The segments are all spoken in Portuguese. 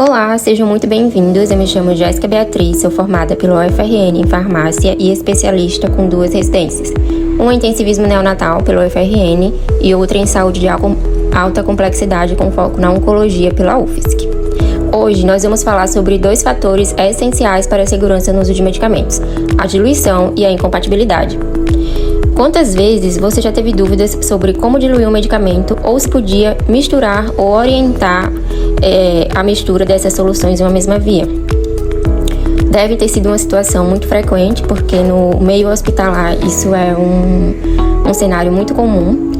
Olá, sejam muito bem-vindos. Eu me chamo Jéssica Beatriz, sou formada pela UFRN em farmácia e especialista com 2 residências. Uma em intensivismo neonatal pela UFRN e outra em saúde de alta complexidade com foco na oncologia pela UFSC. Hoje nós vamos falar sobre 2 fatores essenciais para a segurança no uso de medicamentos: a diluição e a incompatibilidade. Quantas vezes você já teve dúvidas sobre como diluir um medicamento ou se podia misturar ou orientar a mistura dessas soluções em uma mesma via? Deve ter sido uma situação muito frequente, porque no meio hospitalar isso é um cenário muito comum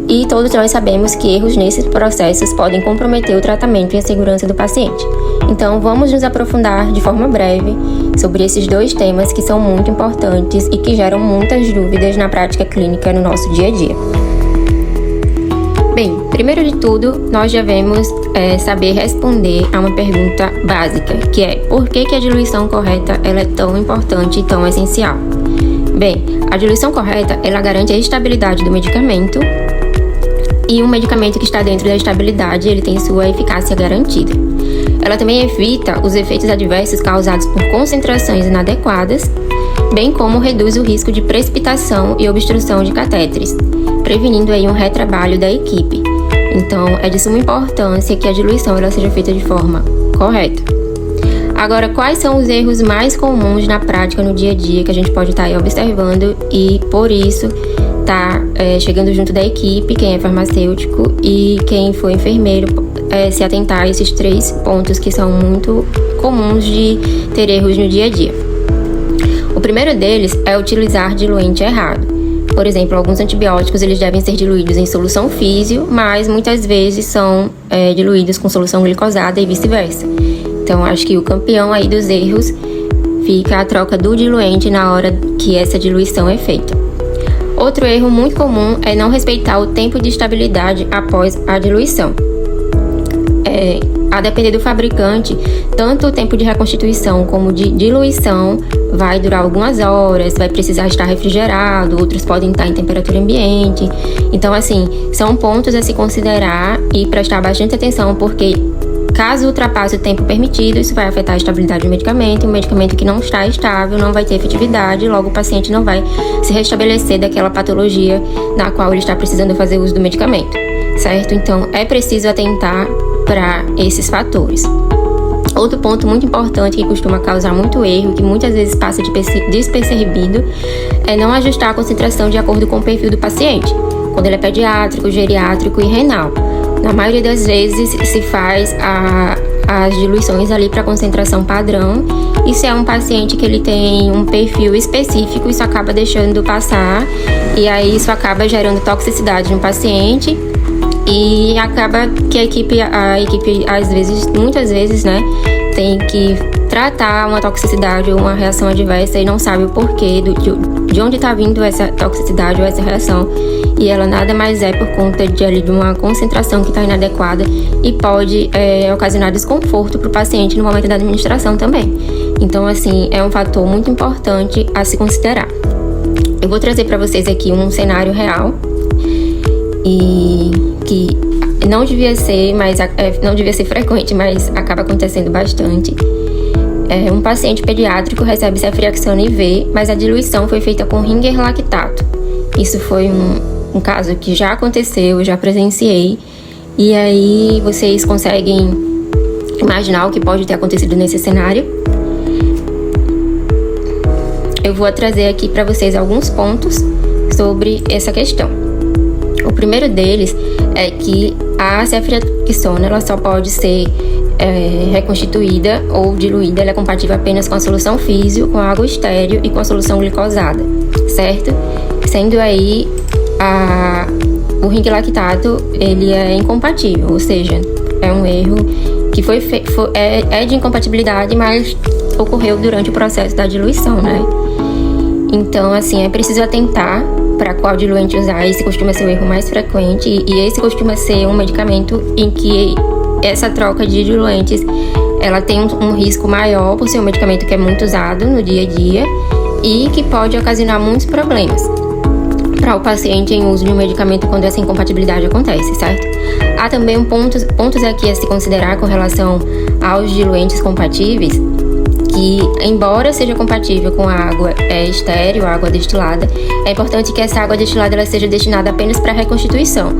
e todos nós sabemos que erros nesses processos podem comprometer o tratamento e a segurança do paciente. Então vamos nos aprofundar de forma breve sobre esses 2 temas que são muito importantes e que geram muitas dúvidas na prática clínica no nosso dia a dia. Bem, primeiro de tudo, nós devemos saber responder a uma pergunta básica, que é: por que a diluição correta ela é tão importante e tão essencial? Bem, a diluição correta ela garante a estabilidade do medicamento, e um medicamento que está dentro da estabilidade ele tem sua eficácia garantida. Ela também evita os efeitos adversos causados por concentrações inadequadas, bem como reduz o risco de precipitação e obstrução de catéteres, prevenindo aí um retrabalho da equipe. Então, é de suma importância que a diluição ela seja feita de forma correta. Agora, quais são os erros mais comuns na prática, no dia a dia, que a gente pode estar aí observando e, por isso, chegando junto da equipe, quem é farmacêutico e quem for enfermeiro, se atentar a esses 3 pontos que são muito comuns de ter erros no dia a dia. O primeiro deles é utilizar diluente errado. Por exemplo, alguns antibióticos eles devem ser diluídos em solução físio, mas muitas vezes são diluídos com solução glicosada e vice-versa. Então, acho que o campeão aí dos erros fica a troca do diluente na hora que essa diluição é feita. Outro erro muito comum é não respeitar o tempo de estabilidade após a diluição. A depender do fabricante, tanto o tempo de reconstituição como de diluição vai durar algumas horas, vai precisar estar refrigerado, outros podem estar em temperatura ambiente. Então, assim, são pontos a se considerar e prestar bastante atenção, porque caso ultrapasse o tempo permitido, isso vai afetar a estabilidade do medicamento. Um medicamento que não está estável não vai ter efetividade, logo o paciente não vai se restabelecer daquela patologia na qual ele está precisando fazer uso do medicamento, certo? Então, é preciso atentar para esses fatores. Outro ponto muito importante que costuma causar muito erro, que muitas vezes passa despercebido, é não ajustar a concentração de acordo com o perfil do paciente, quando ele é pediátrico, geriátrico e renal. Na maioria das vezes se faz as diluições ali para concentração padrão, e se é um paciente que ele tem um perfil específico, isso acaba deixando passar, e aí isso acaba gerando toxicidade no paciente, e acaba que a equipe às vezes, muitas vezes, né, tem que tratar uma toxicidade ou uma reação adversa e não sabe o porquê, de onde está vindo essa toxicidade ou essa reação, e ela nada mais é por conta de uma concentração que está inadequada e pode ocasionar desconforto para o paciente no momento da administração também. Então, assim, é um fator muito importante a se considerar. Eu vou trazer para vocês aqui um cenário real e que não devia ser frequente, mas acaba acontecendo bastante. Um paciente pediátrico recebe ceftriaxona IV, mas a diluição foi feita com Ringer lactato. Isso foi um caso que já aconteceu, já presenciei, e aí vocês conseguem imaginar o que pode ter acontecido nesse cenário? Eu vou trazer aqui para vocês alguns pontos sobre essa questão. O primeiro deles é que a ceftriaxona ela só pode ser reconstituída ou diluída, ela é compatível apenas com a solução físio, com a água estéril e com a solução glicosada, certo? Sendo aí o Ringer lactato ele é incompatível, ou seja, é um erro que é de incompatibilidade, mas ocorreu durante o processo da diluição, né? Então, assim, é preciso atentar para qual diluente usar. Esse costuma ser o erro mais frequente, e esse costuma ser um medicamento em que essa troca de diluentes ela tem um risco maior por ser um medicamento que é muito usado no dia a dia e que pode ocasionar muitos problemas. para o paciente em uso de um medicamento quando essa incompatibilidade acontece, certo? Há também pontos aqui a se considerar com relação aos diluentes compatíveis, que, embora seja compatível com a água estéril, a água destilada, é importante que essa água destilada ela seja destinada apenas para reconstituição.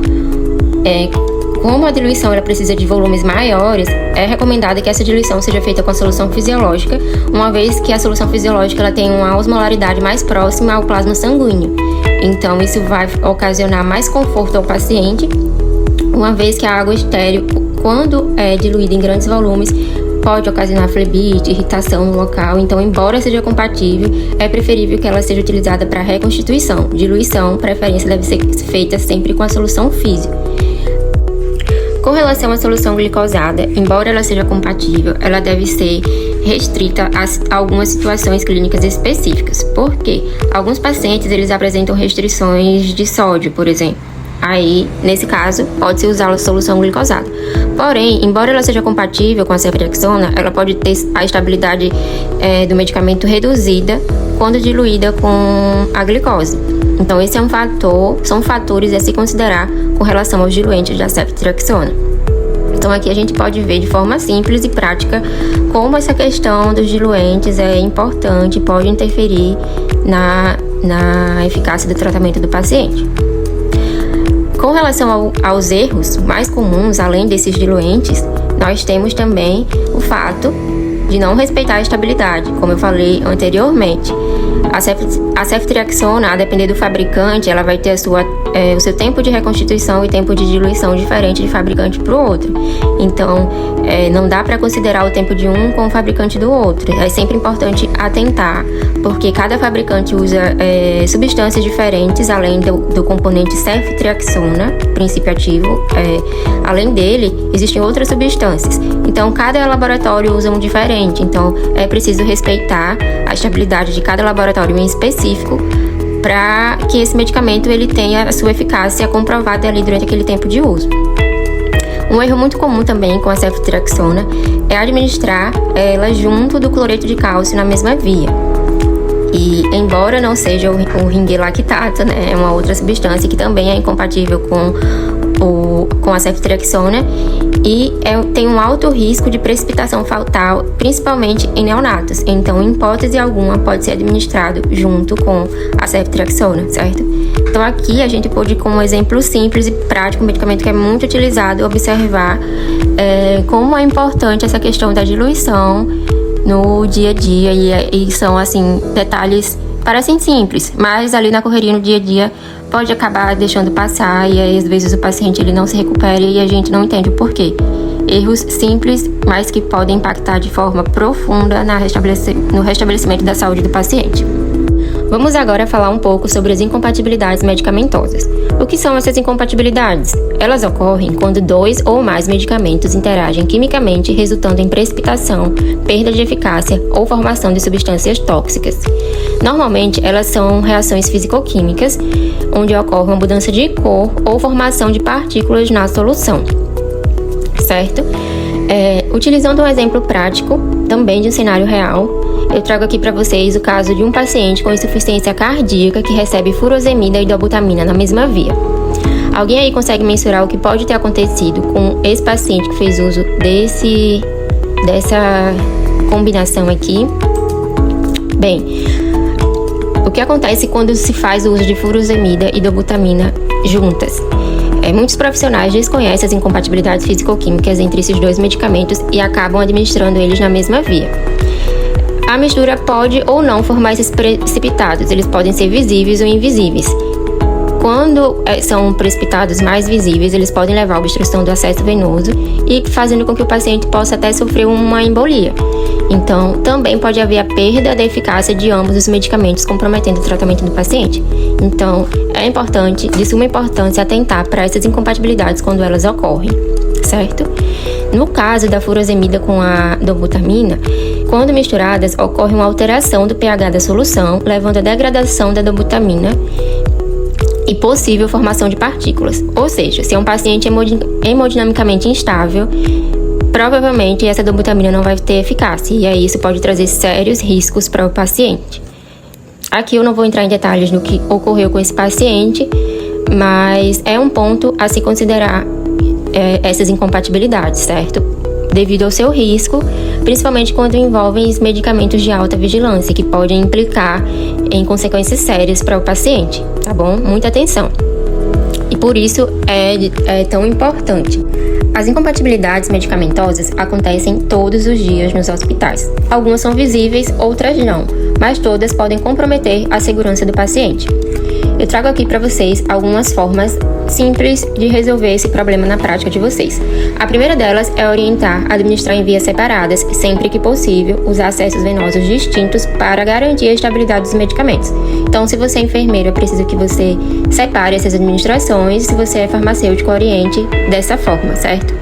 Como a diluição ela precisa de volumes maiores, é recomendado que essa diluição seja feita com a solução fisiológica, uma vez que a solução fisiológica ela tem uma osmolaridade mais próxima ao plasma sanguíneo. Então, isso vai ocasionar mais conforto ao paciente, uma vez que a água estéril, quando é diluída em grandes volumes, pode ocasionar flebite, irritação no local. Então, embora seja compatível, é preferível que ela seja utilizada para reconstituição. Diluição, preferência deve ser feita sempre com a solução física. Com relação à solução glicosada, embora ela seja compatível, ela deve ser restrita a algumas situações clínicas específicas. Por quê? Alguns pacientes eles apresentam restrições de sódio, por exemplo. Aí, nesse caso, pode-se usar a solução glicosada. Porém, embora ela seja compatível com a ceftriaxona, ela pode ter a estabilidade do medicamento reduzida quando diluída com a glicose. Então, esse é um fator, são fatores a se considerar com relação aos diluentes da ceftriaxona. Então, aqui a gente pode ver de forma simples e prática como essa questão dos diluentes é importante e pode interferir na eficácia do tratamento do paciente. Com relação aos erros mais comuns, além desses diluentes, nós temos também o fato de não respeitar a estabilidade, como eu falei anteriormente. A ceftriaxona, a depender do fabricante, ela vai ter o seu tempo de reconstituição e tempo de diluição diferente de fabricante para o outro. Então, não dá para considerar o tempo de um com o fabricante do outro. É sempre importante atentar, porque cada fabricante usa substâncias diferentes, além do componente ceftriaxona, princípio ativo. Além dele, existem outras substâncias. Então, cada laboratório usa um diferente. Então, é preciso respeitar a estabilidade de cada laboratório em específico para que esse medicamento ele tenha a sua eficácia comprovada ali durante aquele tempo de uso. Um erro muito comum também com a ceftriaxona é administrar ela junto do cloreto de cálcio na mesma via. E embora não seja o ringelactato, né, é uma outra substância que também é incompatível com a ceftriaxona e tem um alto risco de precipitação fatal, principalmente em neonatos. Então, em hipótese alguma, pode ser administrado junto com a ceftriaxona, certo? Então, aqui a gente pôde, como um exemplo simples e prático, um medicamento que é muito utilizado, observar como é importante essa questão da diluição no dia a dia. E são, assim, detalhes parecem simples, mas ali na correria, no dia a dia, pode acabar deixando passar e aí, às vezes o paciente ele não se recupera e a gente não entende o porquê. Erros simples, mas que podem impactar de forma profunda no restabelecimento da saúde do paciente. Vamos agora falar um pouco sobre as incompatibilidades medicamentosas. O que são essas incompatibilidades? Elas ocorrem quando 2 ou mais medicamentos interagem quimicamente, resultando em precipitação, perda de eficácia ou formação de substâncias tóxicas. Normalmente, elas são reações físico-químicas, onde ocorre uma mudança de cor ou formação de partículas na solução, certo? Utilizando um exemplo prático, também de um cenário real, eu trago aqui para vocês o caso de um paciente com insuficiência cardíaca que recebe furosemida e dobutamina na mesma via. Alguém aí consegue mensurar o que pode ter acontecido com esse paciente que fez uso dessa combinação aqui? Bem, o que acontece quando se faz o uso de furosemida e dobutamina juntas? Muitos profissionais desconhecem as incompatibilidades físico-químicas entre esses dois medicamentos e acabam administrando eles na mesma via. A mistura pode ou não formar esses precipitados, eles podem ser visíveis ou invisíveis. Quando são precipitados mais visíveis, eles podem levar à obstrução do acesso venoso e fazendo com que o paciente possa até sofrer uma embolia. Então, também pode haver a perda da eficácia de ambos os medicamentos, comprometendo o tratamento do paciente. Então, é importante, de suma importância, atentar para essas incompatibilidades quando elas ocorrem, certo? No caso da furosemida com a dobutamina, quando misturadas, ocorre uma alteração do pH da solução, levando à degradação da dobutamina e possível formação de partículas. Ou seja, se é um paciente hemodinamicamente instável, provavelmente essa dobutamina não vai ter eficácia, e aí isso pode trazer sérios riscos para o paciente. Aqui eu não vou entrar em detalhes do que ocorreu com esse paciente, mas é um ponto a se considerar essas incompatibilidades, certo? Devido ao seu risco, principalmente quando envolvem medicamentos de alta vigilância, que podem implicar em consequências sérias para o paciente, tá bom? Muita atenção. E por isso é tão importante. As incompatibilidades medicamentosas acontecem todos os dias nos hospitais. Algumas são visíveis, outras não, mas todas podem comprometer a segurança do paciente. Eu trago aqui para vocês algumas formas simples de resolver esse problema na prática de vocês. A primeira delas é orientar a administrar em vias separadas, sempre que possível, usar acessos venosos distintos para garantir a estabilidade dos medicamentos. Então, se você é enfermeiro, é preciso que você separe essas administrações, se você é farmacêutico, oriente dessa forma, certo?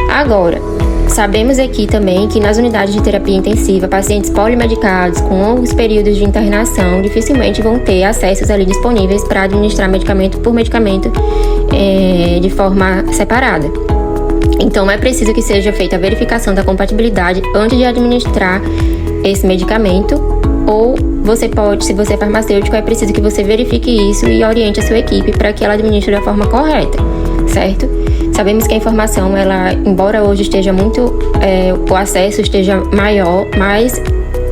Agora, sabemos aqui também que nas unidades de terapia intensiva, pacientes polimedicados com longos períodos de internação dificilmente vão ter acessos ali disponíveis para administrar medicamento por medicamento de forma separada. Então, é preciso que seja feita a verificação da compatibilidade antes de administrar esse medicamento, ou você pode, se você é farmacêutico, é preciso que você verifique isso e oriente a sua equipe para que ela administre da forma correta, certo? Sabemos que a informação, embora hoje esteja o acesso esteja maior, mas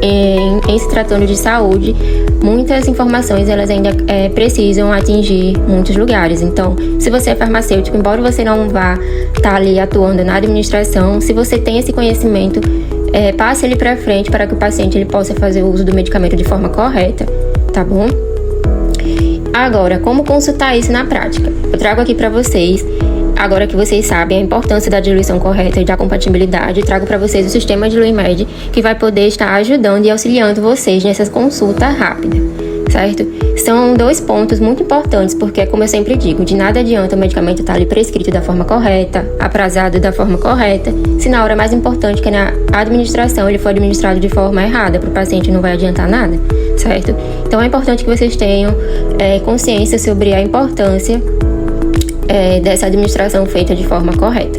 em se tratando de saúde, muitas informações elas ainda precisam atingir muitos lugares. Então, se você é farmacêutico, embora você não vá estar ali atuando na administração, se você tem esse conhecimento, passe ele para frente para que o paciente ele possa fazer o uso do medicamento de forma correta, tá bom? Agora, como consultar isso na prática? Eu trago aqui para vocês. Agora que vocês sabem a importância da diluição correta e da compatibilidade, trago para vocês o sistema DiluiMed, que vai poder estar ajudando e auxiliando vocês nessa consulta rápida, certo? São 2 pontos muito importantes, porque, como eu sempre digo, de nada adianta o medicamento estar ali prescrito da forma correta, aprazado da forma correta, se na hora mais importante, que é na administração, ele for administrado de forma errada, para o paciente não vai adiantar nada, certo? Então é importante que vocês tenham consciência sobre a importância dessa administração feita de forma correta.